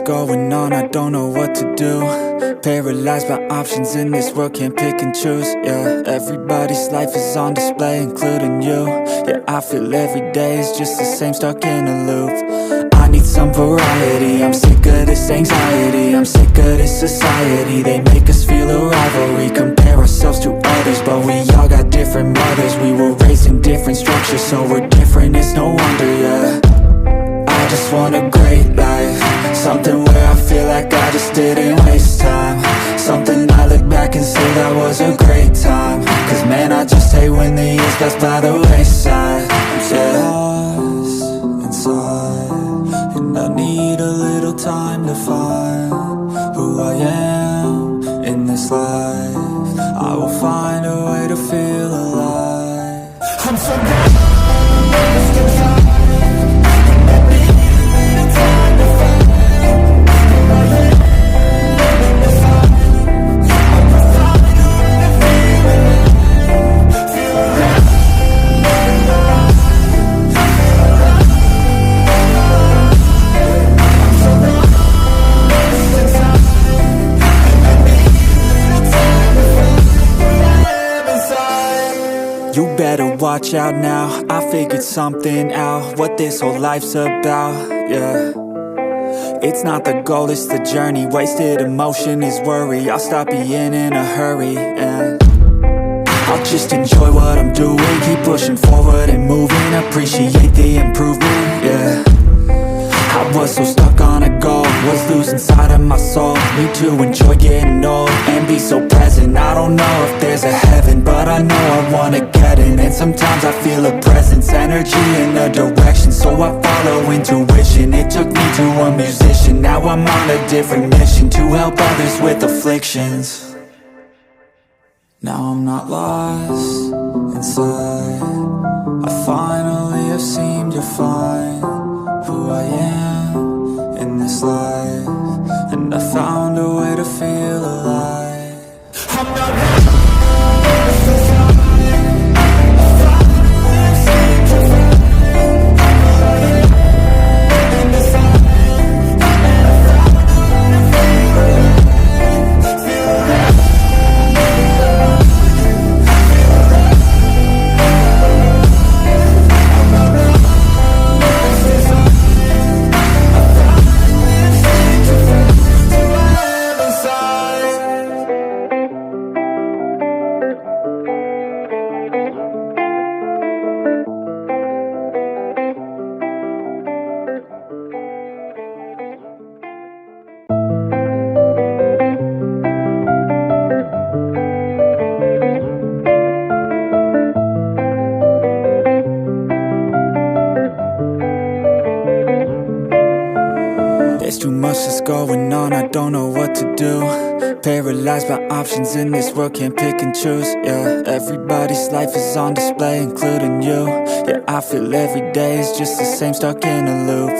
going on, I don't know what to do. Paralyzed by options in this world, can't pick and choose. Yeah, everybody's life is on display, including you. Yeah, I feel every day is just the same, stuck in a loop. I need some variety, I'm sick of this anxiety. I'm sick of this society, they make us feel a rivalry. Compare ourselves to others, but we all got different mothers. We were raised in different structures, so we're different, it's no wonder, yeah. I just want a great life, something where I feel like I just didn't waste time. Something I look back and say that was a great time. Cause man, I just hate when the years pass by the wayside. Yeah. Lost inside, and I need a little time to find who I am in this life. I will find a way to feel alive. I'm so lost inside. You better watch out now, I figured something out, what this whole life's about, yeah. It's not the goal, it's the journey, wasted emotion is worry. I'll stop being in a hurry, and I'll just enjoy what I'm doing. Keep pushing forward and moving, appreciate the improvement, yeah. I was so stuck on a goal, was losing sight of my soul. Need to enjoy getting old and be so present. I don't know if there's a heaven, but I know I wanna get in. And sometimes I feel a presence, energy in a direction, so I follow intuition. It took me to a musician, now I'm on a different mission, to help others with afflictions. Now I'm not lost inside, I finally have seemed to find who I am in this life, and I found a way to feel alive. I'm not going on, I don't know what to do. Paralyzed by options in this world, can't pick and choose. Yeah, everybody's life is on display, including you. Yeah, I feel every day is just the same, stuck in a loop.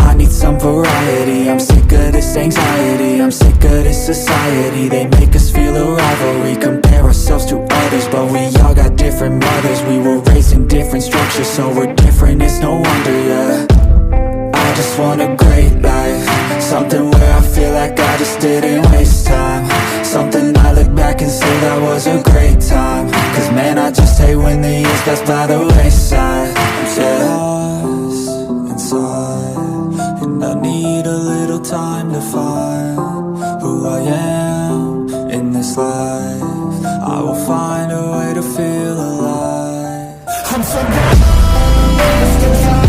I need some variety, I'm sick of this anxiety. I'm sick of this society, they make us feel a rivalry. Compare ourselves to others, but we all got different mothers. We were raised in different structures, so we're different, it's no wonder, yeah. I just want a great life, something where I feel like I just didn't waste time. Something I look back and say that was a great time. Cause man, I just hate when the years pass by the wayside. Yeah. Lost inside, and I need a little time to find who I am in this life. I will find a way to feel alive. I'm so lost inside.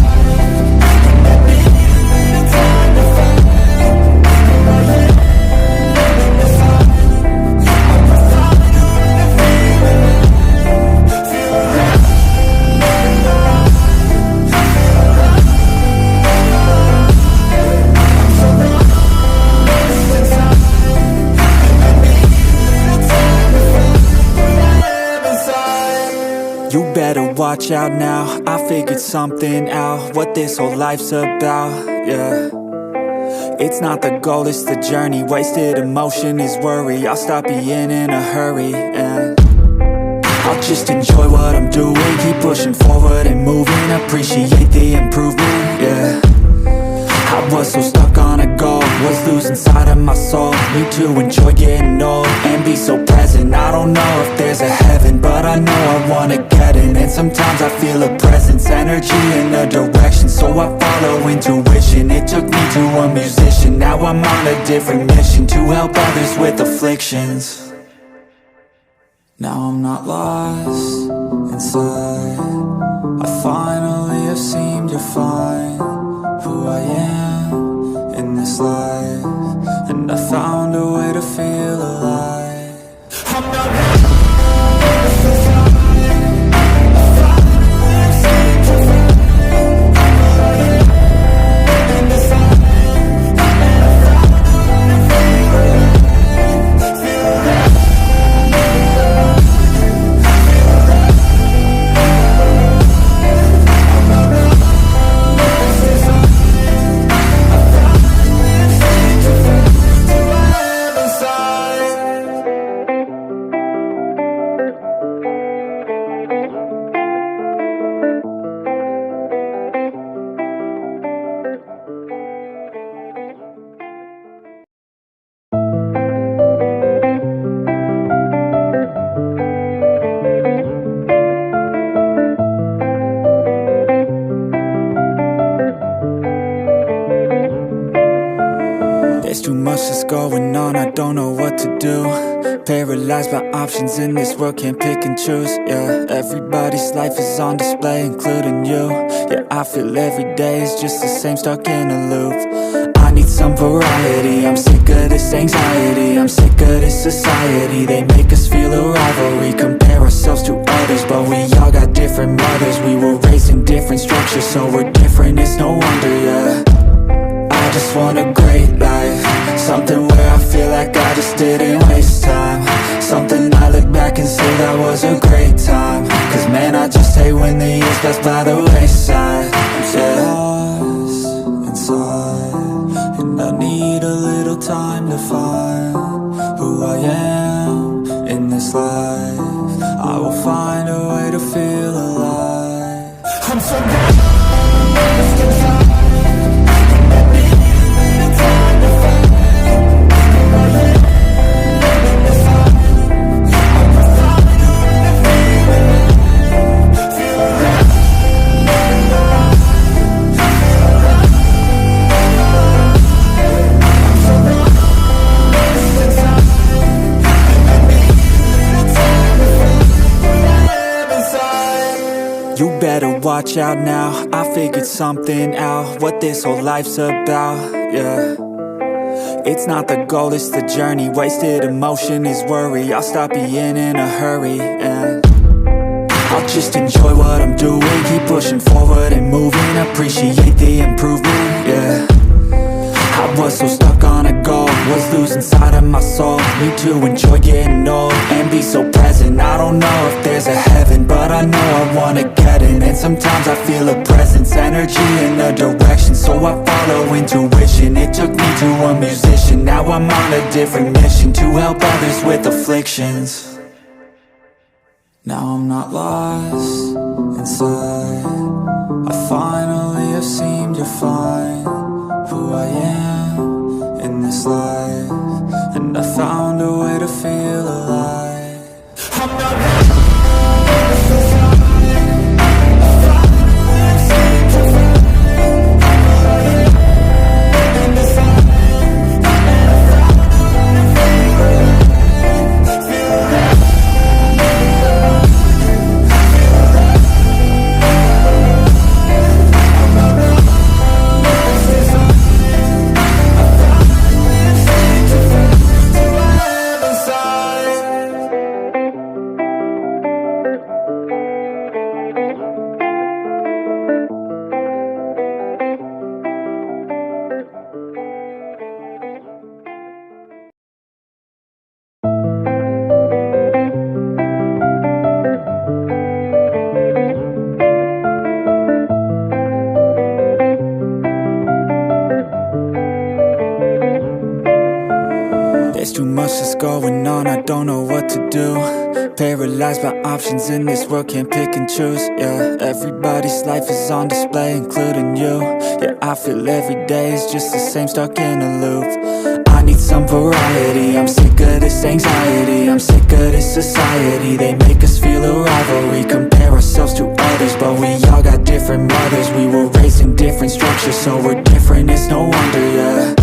You better watch out now, I figured something out, what this whole life's about, yeah. It's not the goal, it's the journey, wasted emotion is worry. I'll stop being in a hurry, and I'll just enjoy what I'm doing. Keep pushing forward and moving, appreciate the improvement, yeah. I was so stuck on a goal, was lose inside of my soul? Need to enjoy getting old and be so present. I don't know if there's a heaven, but I know I wanna get in. And sometimes I feel a presence, energy in a direction, so I follow intuition. It took me to a musician, now I'm on a different mission, to help others with afflictions. Now I'm not lost inside, I finally have seemed to find who I am in this life, and I found a way to feel alive. I'm not going on, I don't know what to do. Paralyzed by options in this world, can't pick and choose. Yeah, everybody's life is on display, including you. Yeah, I feel every day is just the same, stuck in a loop. I need some variety, I'm sick of this anxiety, I'm sick of this society. They make us feel a rivalry, compare ourselves to others, but we all got different mothers. We were raised in different structures, so we're different, it's no wonder, yeah. I just want a great life, something where I feel like I just didn't waste time, something I look back and say that was a great time. Cause man, I just hate when the years pass by the wayside. I'm so lost inside, and I need a little time to find who I am in this life. I will find a way to feel alive. I'm so lost inside. You better watch out now, I figured something out, what this whole life's about, yeah. It's not the goal, it's the journey, wasted emotion is worry. I'll stop being in a hurry, and I'll just enjoy what I'm doing, keep pushing forward and moving, appreciate the improvement, yeah. I was so stuck on a goal, was losing sight of my soul. Need to enjoy getting old and be so present. I don't know if there's a heaven, but I know I wanna get in. And sometimes I feel a presence, energy in a direction, so I follow intuition. It took me to a musician, now I'm on a different mission, to help others with afflictions. Now I'm not lost inside, I finally have seemed to find who I am in this life, and I found a way to feel alive. I'm not There's too much that's going on, I don't know what to do. Paralyzed by options in this world, can't pick and choose. Yeah, everybody's life is on display, including you. Yeah, I feel every day is just the same, stuck in a loop. some variety. I'm sick of this anxiety, I'm sick of this society. They make us feel a rivalry, compare ourselves to others, but we all got different mothers. We were raised in different structures, so we're different, it's no wonder, yeah.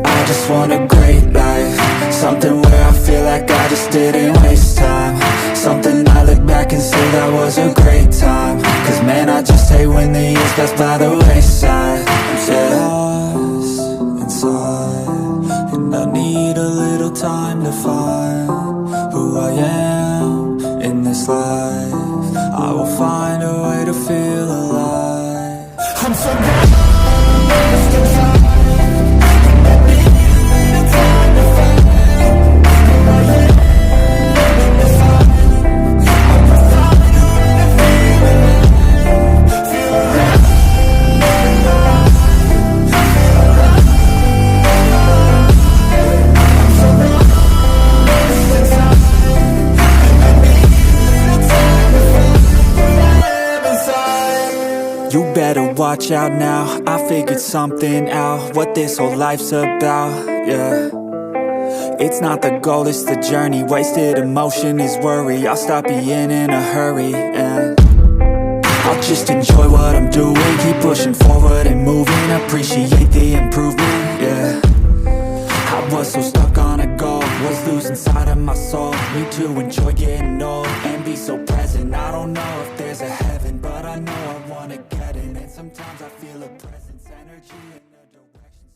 I just want a great life, something where I feel like I just didn't waste time, something I look back and say that was a great time. Cause man, I just hate when the years pass by the wayside. I'm so lost inside, and I need a little time to find who I am in this life. I will find a way to feel alive. I'm so lost inside. You better watch out now, I figured something out, what this whole life's about, yeah. It's not the goal, it's the journey, wasted emotion is worry. I'll stop being in a hurry, and I'll just enjoy what I'm doing, keep pushing forward and moving, appreciate the improvement, yeah. I was so stuck on a goal, was losing sight of my soul. Need to enjoy getting old and be so present. I don't know if there's a heaven, but I know I wanna get in. And sometimes I feel a presence, energy in a direction.